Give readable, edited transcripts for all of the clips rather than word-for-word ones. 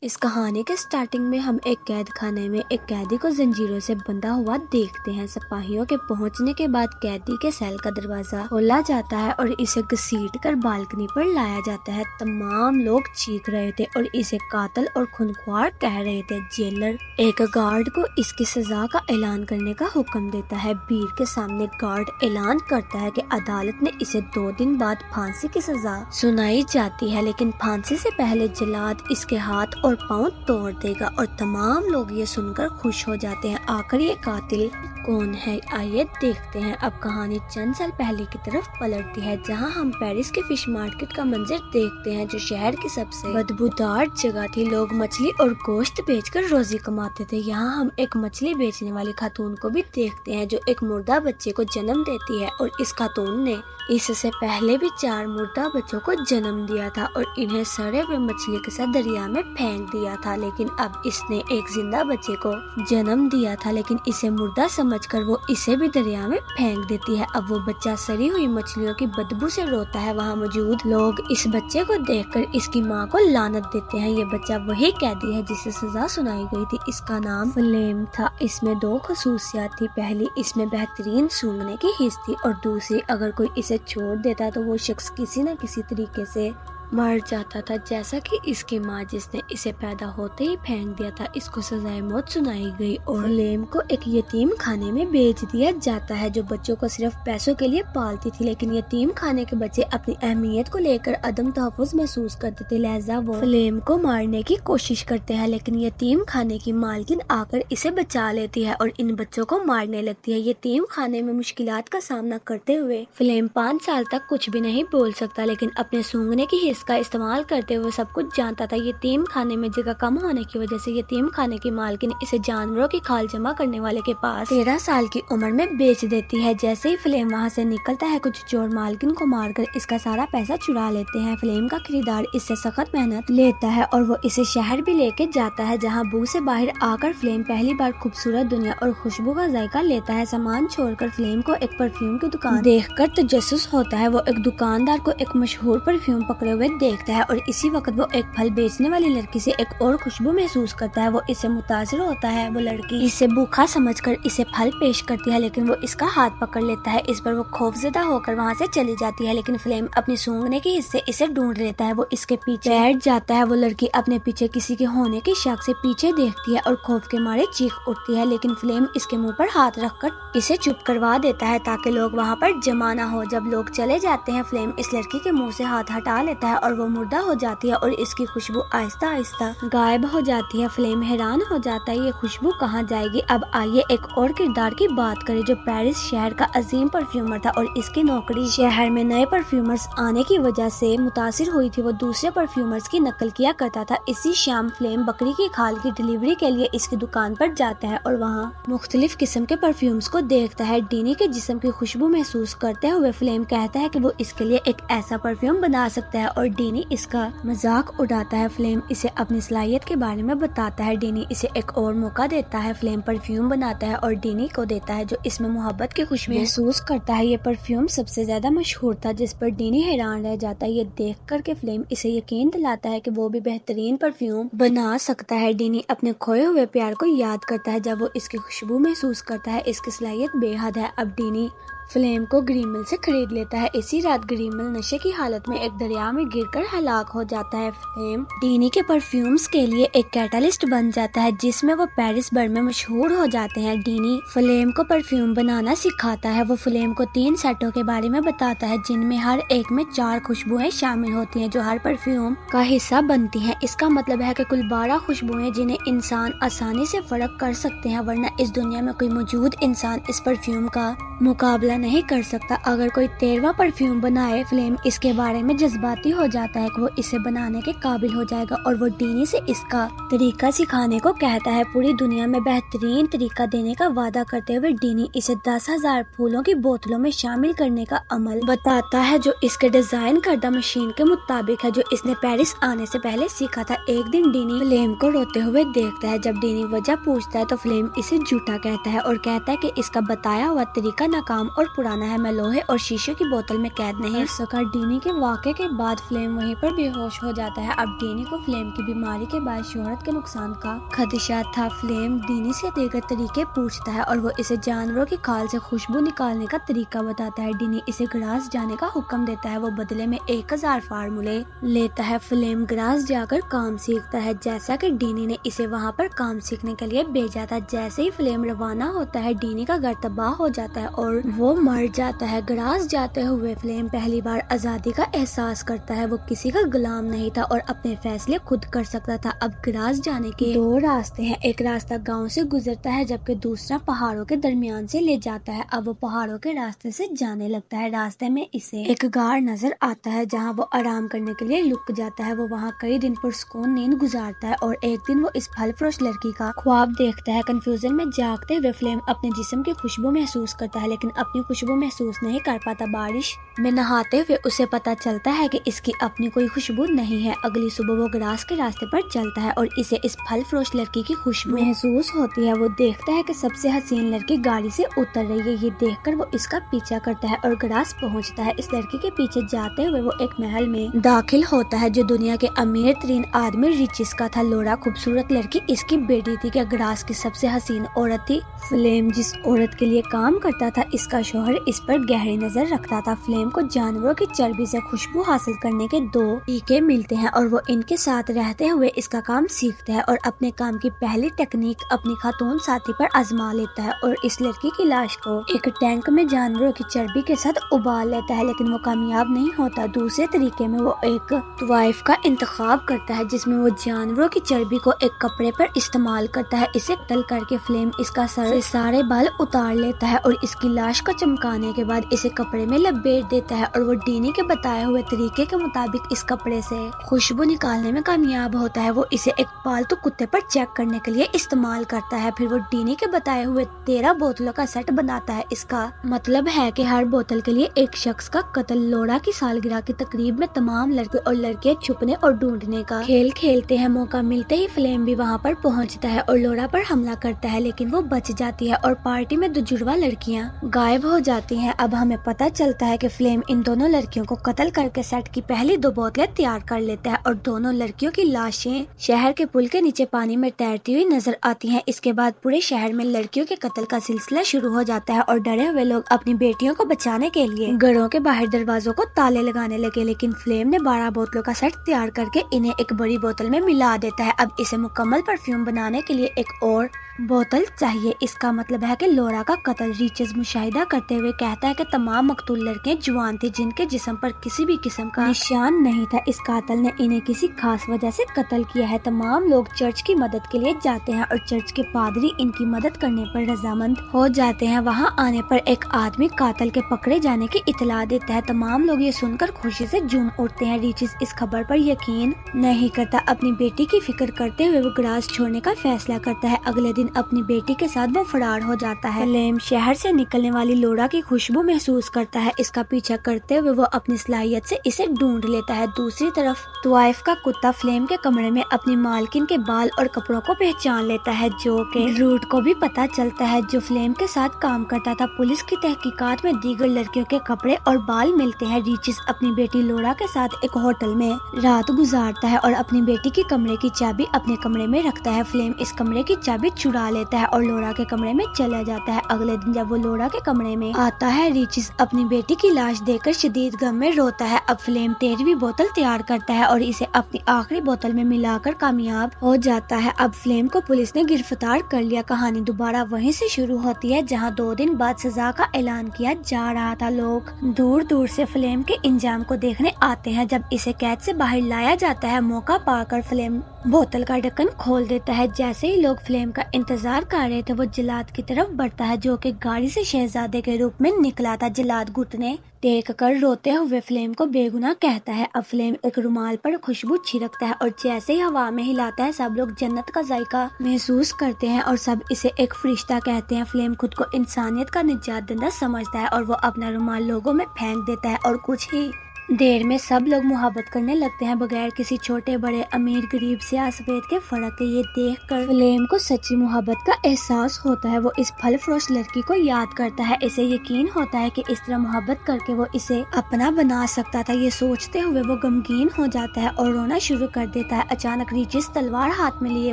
اس کہانی کے سٹارٹنگ میں ہم ایک قید خانے میں ایک قیدی کو زنجیروں سے بندھا ہوا دیکھتے ہیں۔ سپاہیوں کے پہنچنے کے بعد قیدی کے سیل کا دروازہ کھولا جاتا ہے اور اسے گھسیٹ کر بالکنی پر لایا جاتا ہے۔ تمام لوگ چیخ رہے تھے اور اسے قاتل اور خونخوار کہہ رہے تھے۔ جیلر ایک گارڈ کو اس کی سزا کا اعلان کرنے کا حکم دیتا ہے۔ بھیڑ کے سامنے گارڈ اعلان کرتا ہے کہ عدالت نے اسے 2 دن بعد پھانسی کی سزا سنائی جاتی ہے، لیکن پھانسی سے پہلے جلاد اس کے ہاتھ اور پاؤں توڑ دے گا، اور تمام لوگ یہ سن کر خوش ہو جاتے ہیں۔ آخر یہ قاتل کون ہے، آئیے دیکھتے ہیں۔ اب کہانی چند سال پہلے کی طرف پلٹتی ہے، جہاں ہم پیرس کے فش مارکیٹ کا منظر دیکھتے ہیں، جو شہر کی سب سے بدبودار جگہ تھی۔ لوگ مچھلی اور گوشت بیچ کر روزی کماتے تھے۔ یہاں ہم ایک مچھلی بیچنے والی خاتون کو بھی دیکھتے ہیں، جو ایک مردہ بچے کو جنم دیتی ہے، اور اس خاتون نے اس سے پہلے بھی 4 مردہ بچوں کو جنم دیا تھا اور انہیں سڑے ہوئے مچھلی کے ساتھ دریا میں پھینک دیا تھا، لیکن اب اس نے ایک زندہ بچے کو جنم دیا تھا، لیکن اسے مردہ سمجھ کر وہ اسے بھی دریا میں پھینک دیتی ہے۔ اب وہ بچہ سڑی ہوئی مچھلیوں کی بدبو سے روتا ہے۔ وہاں موجود لوگ اس بچے کو دیکھ کر اس کی ماں کو لعنت دیتے ہیں۔ یہ بچہ وہی قیدی ہے جسے سزا سنائی گئی تھی۔ اس کا نام فلیم تھا۔ اس میں 2 خصوصیات تھی۔ پہلی، اس میں بہترین سونگھنے کی حس تھی، اور دوسری، اگر کوئی اسے چھوڑ دیتا تو وہ شخص کسی نہ کسی طریقے سے مر جاتا تھا، جیسا کہ اس کی ماں جس نے اسے پیدا ہوتے ہی پھینک دیا تھا۔ اس کو سزائے موت سنائی گئی اور فلیم کو ایک یتیم خانے میں بیچ دیا جاتا ہے، جو بچوں کو صرف پیسوں کے لیے پالتی تھی، لیکن یتیم خانے کے بچے اپنی اہمیت کو لے کر عدم تحفظ محسوس کرتے تھے، لہذا وہ فلیم کو مارنے کی کوشش کرتے ہیں، لیکن یتیم خانے کی مالکن آ کر اسے بچا لیتی ہے اور ان بچوں کو مارنے لگتی ہے۔ یتیم خانے میں مشکلات کا سامنا کرتے ہوئے فلیم 5 سال تک کچھ بھی نہیں بول سکتا، لیکن اپنے سونگنے کی حس کا استعمال کرتے ہوئے سب کچھ جانتا تھا۔ یتیم خانے میں جگہ کم ہونے کی وجہ سے یتیم خانے کی مالکن اسے جانوروں کی کھال جمع کرنے والے کے پاس 13 سال کی عمر میں بیچ دیتی ہے۔ جیسے ہی فلیم وہاں سے نکلتا ہے، کچھ چور مالکن کو مار کر اس کا سارا پیسہ چرا لیتے ہیں۔ فلیم کا خریدار اس سے سخت محنت لیتا ہے اور وہ اسے شہر بھی لے کے جاتا ہے، جہاں بو سے باہر آ کر فلیم پہلی بار خوبصورت دنیا اور خوشبو کا ذائقہ لیتا ہے۔ سامان چھوڑ کر فلیم کو ایک پرفیوم کی دکان دیکھ کر تجسس ہوتا ہے۔ وہ ایک دکاندار کو ایک مشہور پرفیوم پکڑے ہوئے دیکھتا ہے، اور اسی وقت وہ ایک پھل بیچنے والی لڑکی سے ایک اور خوشبو محسوس کرتا ہے۔ وہ اس سے متاثر ہوتا ہے۔ وہ لڑکی اسے بھوکا سمجھ کر اسے پھل پیش کرتی ہے، لیکن وہ اس کا ہاتھ پکڑ لیتا ہے۔ اس پر وہ خوفزدہ ہو کر وہاں سے چلی جاتی ہے، لیکن فلیم اپنی سونگنے کی حس سے اسے ڈھونڈ لیتا ہے۔ وہ اس کے پیچھے بیٹھ جاتا ہے۔ وہ لڑکی اپنے پیچھے کسی کے ہونے کی شک سے پیچھے دیکھتی ہے اور خوف کے مارے چیخ اٹھتی ہے، لیکن فلیم اس کے منہ پر ہاتھ رکھ کر اسے چپ کروا دیتا ہے تاکہ لوگ وہاں پر جمع نہ ہو۔ جب لوگ چلے جاتے ہیں، فلیم اس لڑکی کے منہ سے ہاتھ ہٹا لیتا ہے اور وہ مردہ ہو جاتی ہے اور اس کی خوشبو آہستہ آہستہ غائب ہو جاتی ہے۔ فلیم حیران ہو جاتا ہے، یہ خوشبو کہاں جائے گی؟ اب آئیے ایک اور کردار کی بات کریں، جو پیرس شہر کا عظیم پرفیومر تھا، اور اس کی نوکری شہر میں نئے پرفیومرز آنے کی وجہ سے متاثر ہوئی تھی۔ وہ دوسرے پرفیومرز کی نقل کیا کرتا تھا۔ اسی شام فلیم بکری کی کھال کی ڈیلیوری کے لیے اس کی دکان پر جاتا ہے اور وہاں مختلف قسم کے پرفیومز کو دیکھتا ہے۔ ڈینی کے جسم کی خوشبو محسوس کرتے ہوئے فلیم کہتا ہے کہ وہ اس کے لیے ایک ایسا پرفیوم بنا سکتا ہے، اور ڈینی اس کا مذاق اڑاتا ہے۔ فلیم اسے اپنی صلاحیت کے بارے میں بتاتا ہے۔ ڈینی اسے ایک اور موقع دیتا ہے۔ فلیم پرفیوم بناتا ہے اور ڈینی کو دیتا ہے، جو اس میں محبت کی خوشبو محسوس کرتا ہے۔ یہ پرفیوم سب سے زیادہ مشہور تھا، جس پر ڈینی حیران رہ جاتا ہے۔ یہ دیکھ کر کہ فلیم اسے یقین دلاتا ہے کہ وہ بھی بہترین پرفیوم بنا سکتا ہے۔ ڈینی اپنے کھوئے ہوئے پیار کو یاد کرتا ہے جب وہ اس کی خوشبو محسوس کرتا ہے۔ اس کی صلاحیت بے حد ہے۔ اب ڈینی فلیم کو گریمل سے خرید لیتا ہے۔ اسی رات گریمل نشے کی حالت میں ایک دریا میں گر کر ہلاک ہو جاتا ہے۔ فلیم ڈینی کے پرفیومز کے لیے ایک کیٹالسٹ بن جاتا ہے، جس میں وہ پیرس بھر میں مشہور ہو جاتے ہیں۔ ڈینی فلیم کو پرفیوم بنانا سکھاتا ہے۔ وہ فلیم کو 3 سیٹوں کے بارے میں بتاتا ہے، جن میں ہر ایک میں 4 خوشبوئیں شامل ہوتی ہیں، جو ہر پرفیوم کا حصہ بنتی ہیں۔ اس کا مطلب ہے کہ کل 12 خوشبوئیں، جنہیں انسان آسانی سے فرق کر سکتے ہیں، ورنہ اس دنیا میں کوئی موجود انسان اس پرفیوم کا مقابلہ نہیں کر سکتا۔ اگر کوئی 13واں پرفیوم بنائے، فلیم اس کے بارے میں جذباتی ہو جاتا ہے کہ وہ اسے بنانے کے قابل ہو جائے گا، اور وہ ڈینی سے اس کا طریقہ سکھانے کو کہتا ہے۔ پوری دنیا میں بہترین طریقہ دینے کا وعدہ کرتے ہوئے ڈینی اسے 10,000 پھولوں کی بوتلوں میں شامل کرنے کا عمل بتاتا ہے، جو اس کے ڈیزائن کردہ مشین کے مطابق ہے، جو اس نے پیرس آنے سے پہلے سیکھا تھا۔ ایک دن ڈینی فلیم کو روتے ہوئے دیکھتا ہے۔ جب ڈینی وجہ پوچھتا ہے تو فلیم اسے جھوٹا کہتا ہے اور کہتا ہے کہ اس کا بتایا ہوا طریقہ ناکام اور اور پرانا ہے، میں لوہے اور شیشے کی بوتل میں قید نہیں سکا۔ ڈینی کے واقعے کے بعد فلیم وہیں پر بے ہوش ہو جاتا ہے۔ اب ڈینی کو فلیم کی بیماری کے بعد شہرت کے نقصان کا خدشہ تھا۔ فلیم ڈینی سے دیگر طریقے پوچھتا ہے اور وہ اسے جانوروں کی کھال سے خوشبو نکالنے کا طریقہ بتاتا ہے۔ ڈینی اسے گراس جانے کا حکم دیتا ہے، وہ بدلے میں 1000 فارمولے لیتا ہے۔ فلیم گراس جا کر کام سیکھتا ہے جیسا کہ ڈینی نے اسے وہاں پر کام سیکھنے کے لیے بھیجا تھا۔ جیسے ہی فلیم روانہ ہوتا ہے ڈینی کا گھر تباہ ہو جاتا ہے اور وہ مر جاتا ہے۔ گراس جاتے ہوئے فلیم پہلی بار آزادی کا احساس کرتا ہے، وہ کسی کا غلام نہیں تھا اور اپنے فیصلے خود کر سکتا تھا۔ اب گراس جانے کے 2 راستے ہیں، ایک راستہ گاؤں سے گزرتا ہے جبکہ دوسرا پہاڑوں کے درمیان سے لے جاتا ہے۔ اب وہ پہاڑوں کے راستے سے جانے لگتا ہے۔ راستے میں اسے ایک غار نظر آتا ہے جہاں وہ آرام کرنے کے لیے لک جاتا ہے۔ وہ وہاں کئی دن پرسکون نیند گزارتا ہے اور ایک دن وہ اس پھل فروش لڑکی کا خواب دیکھتا ہے۔ کنفیوژن میں جاگتے ہوئے فلیم اپنے جسم کی خوشبو محسوس کرتا ہے لیکن اپنی خوشبو محسوس نہیں کر پاتا۔ بارش میں نہاتے ہوئے اسے پتا چلتا ہے کہ اس کی اپنی کوئی خوشبو نہیں ہے۔ اگلی صبح وہ گراس کے راستے پر چلتا ہے اور اسے اس پھل فروش لڑکی کی خوشبو محسوس ہوتی ہے۔ وہ دیکھتا ہے کہ سب سے حسین لڑکی گاڑی سے اتر رہی ہے۔ یہ دیکھ کر وہ اس کا پیچھا کرتا ہے اور گراس پہنچتا ہے۔ اس لڑکی کے پیچھے جاتے ہوئے وہ ایک محل میں داخل ہوتا ہے جو دنیا کے امیر ترین آدمی ریچس کا تھا۔ لورا خوبصورت لڑکی اس کی بیٹی تھی کہ گراس کی سب سے حسین عورت تھی۔ فلیم جس عورت کے لیے کام کرتا تھا اس کا شوہر اس پر گہری نظر رکھتا تھا۔ فلیم کو جانوروں کی چربی سے خوشبو حاصل کرنے کے 2 طریقے ملتے ہیں اور وہ ان کے ساتھ رہتے ہوئے اس کا کام سیکھتا ہے اور اپنے کام کی پہلی ٹیکنیک اپنی خاتون ساتھی پر آزما لیتا ہے اور اس لڑکی کی لاش کو ایک ٹینک میں جانوروں کی چربی کے ساتھ ابال لیتا ہے لیکن وہ کامیاب نہیں ہوتا۔ دوسرے طریقے میں وہ ایک طوائف کا انتخاب کرتا ہے جس میں وہ جانوروں کی چربی کو ایک کپڑے پر استعمال کرتا ہے۔ اسے تل کر کے فلیم اس کا سر سے سارے بال اتار لیتا ہے اور اس کی لاش کو چمکانے کے بعد اسے کپڑے میں لپیٹ دیتا ہے اور وہ ڈینی کے بتائے ہوئے طریقے کے مطابق اس کپڑے سے خوشبو نکالنے میں کامیاب ہوتا ہے۔ وہ اسے ایک پالتو کتے پر چیک کرنے کے لیے استعمال کرتا ہے۔ پھر وہ ڈینی کے بتائے ہوئے 13 بوتلوں کا سیٹ بناتا ہے۔ اس کا مطلب ہے کہ ہر بوتل کے لیے ایک شخص کا قتل۔ لورا کی سالگرہ کی تقریب میں تمام لڑکے اور لڑکیاں چھپنے اور ڈھونڈنے کا کھیل کھیلتے ہیں۔ موقع ملتے ہی فلیم بھی وہاں پر پہنچتا ہے اور لورا پر حملہ کرتا ہے لیکن وہ بچ جاتی ہے اور پارٹی میں 2 جڑواں لڑکیاں غائب ہو جاتی ہیں۔ اب ہمیں پتہ چلتا ہے کہ فلیم ان دونوں لڑکیوں کو قتل کر کے سیٹ کی پہلی 2 بوتلیں تیار کر لیتا ہے اور دونوں لڑکیوں کی لاشیں شہر کے پل کے نیچے پانی میں تیرتی ہوئی نظر آتی ہیں۔ اس کے بعد پورے شہر میں لڑکیوں کے قتل کا سلسلہ شروع ہو جاتا ہے اور ڈرے ہوئے لوگ اپنی بیٹیوں کو بچانے کے لیے گھروں کے باہر دروازوں کو تالے لگانے لگے لیکن فلیم نے 12 بوتلوں کا سیٹ تیار کر کے انہیں ایک بڑی بوتل میں ملا دیتا ہے۔ اب اسے مکمل پرفیوم بنانے کے لیے ایک اور بوتل چاہیے۔ اس کا مطلب ہے کہ لورا کا قتل ریچز مشاہدہ کرتے ہوئے کہتا ہے کہ تمام مقتول لڑکیاں جوان تھی جن کے جسم پر کسی بھی قسم کا نشان نہیں تھا۔ اس قاتل نے انہیں کسی خاص وجہ سے قتل کیا ہے۔ تمام لوگ چرچ کی مدد کے لیے جاتے ہیں اور چرچ کے پادری ان کی مدد کرنے پر رضامند ہو جاتے ہیں۔ وہاں آنے پر ایک آدمی قاتل کے پکڑے جانے کی اطلاع دیتا ہے۔ تمام لوگ یہ سن کر خوشی سے جھوم اٹھتے ہیں۔ ریچز اس خبر پر یقین نہیں کرتا۔ اپنی بیٹی کی فکر کرتے ہوئے وہ گراس چھوڑنے کا فیصلہ کرتا ہے۔ اگلے دن اپنی بیٹی کے ساتھ وہ فرار ہو جاتا ہے۔ فلیم شہر سے نکلنے والی لورا کی خوشبو محسوس کرتا ہے۔ اس کا پیچھا کرتے ہوئے وہ اپنی صلاحیت سے اسے ڈھونڈ لیتا ہے۔ دوسری طرف طوائف کا کتا فلیم کے کمرے میں اپنی مالکن کے بال اور کپڑوں کو پہچان لیتا ہے جو کہ روٹ کو بھی پتا چلتا ہے جو فلیم کے ساتھ کام کرتا تھا۔ پولیس کی تحقیقات میں دیگر لڑکیوں کے کپڑے اور بال ملتے ہیں۔ ریچز اپنی بیٹی لورا کے ساتھ ایک ہوٹل میں رات گزارتا ہے اور اپنی بیٹی کی کمرے کی چابی اپنے کمرے میں رکھتا ہے۔ فلیم اس کمرے کی چابی چرا لیتا ہے اور لورا کے کمرے میں چلا جاتا ہے۔ اگلے دن جب وہ لورا کے کمرے میں آتا ہے ریچز اپنی بیٹی کی لاش دیکھ کر شدید غم میں روتا ہے۔ اب فلیم 13ویں بوتل تیار کرتا ہے اور اسے اپنی آخری بوتل میں ملا کر کامیاب ہو جاتا ہے۔ اب فلیم کو پولیس نے گرفتار کر لیا۔ کہانی دوبارہ وہیں سے شروع ہوتی ہے جہاں 2 دن بعد سزا کا اعلان کیا جا رہا تھا۔ لوگ دور دور سے فلیم کے انجام کو دیکھنے آتے ہیں۔ جب اسے قید سے باہر لایا جاتا ہے موقع پا کر فلیم بوتل کا ڈھکن کھول دیتا ہے۔ جیسے ہی لوگ فلیم کا انتظار کر رہے تھے وہ جلاد کی طرف بڑھتا ہے جو کہ گاڑی سے شہزادے کے روپ میں نکلا تھا۔ جلاد گھٹنے ٹیک کر روتے ہوئے فلیم کو بے گناہ کہتا ہے۔ اب فلیم ایک رومال پر خوشبو چھڑکتا ہے اور جیسے ہی ہوا میں ہلاتا ہے سب لوگ جنت کا ذائقہ محسوس کرتے ہیں اور سب اسے ایک فرشتہ کہتے ہیں۔ فلیم خود کو انسانیت کا نجات دہندہ سمجھتا ہے اور وہ اپنا رومال لوگوں میں پھینک دیتا ہے اور کچھ ہی دیر میں سب لوگ محبت کرنے لگتے ہیں بغیر کسی چھوٹے بڑے امیر غریب سیاہ سفید کے فرق کے۔ یہ دیکھ کر فلیم کو سچی محبت کا احساس ہوتا ہے۔ وہ اس پھل فروش لڑکی کو یاد کرتا ہے۔ اسے یقین ہوتا ہے کہ اس طرح محبت کر کے وہ اسے اپنا بنا سکتا تھا۔ یہ سوچتے ہوئے وہ غمگین ہو جاتا ہے اور رونا شروع کر دیتا ہے۔ اچانک ریچس تلوار ہاتھ میں لیے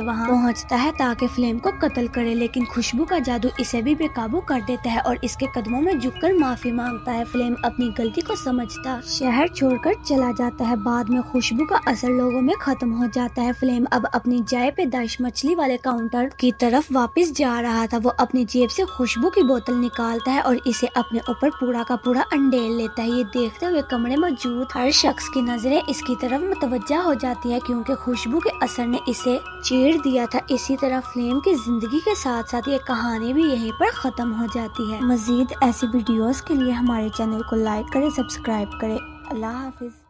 وہاں پہنچتا ہے تاکہ فلیم کو قتل کرے، لیکن خوشبو کا جادو اسے بھی بے قابو کر دیتا ہے اور اس کے قدموں میں جھک کر معافی مانگتا ہے۔ فلیم اپنی غلطی کو سمجھتا شہر چھوڑ کر چلا جاتا ہے۔ بعد میں خوشبو کا اثر لوگوں میں ختم ہو جاتا ہے۔ فلیم اب اپنی جائے پیدائش مچھلی والے کاؤنٹر کی طرف واپس جا رہا تھا۔ وہ اپنی جیب سے خوشبو کی بوتل نکالتا ہے اور اسے اپنے اوپر پورا کا پورا انڈیل لیتا ہے۔ یہ دیکھتے ہوئے کمرے موجود ہر شخص کی نظریں اس کی طرف متوجہ ہو جاتی ہے کیونکہ خوشبو کے اثر نے اسے چیر دیا تھا۔ اسی طرح فلیم کی زندگی کے ساتھ ساتھ یہ کہانی بھی یہیں پر ختم ہو جاتی ہے۔ مزید ایسی ویڈیوز کے لیے ہمارے چینل کو لائک کریں، سبسکرائب کریں۔ اللہ حافظ۔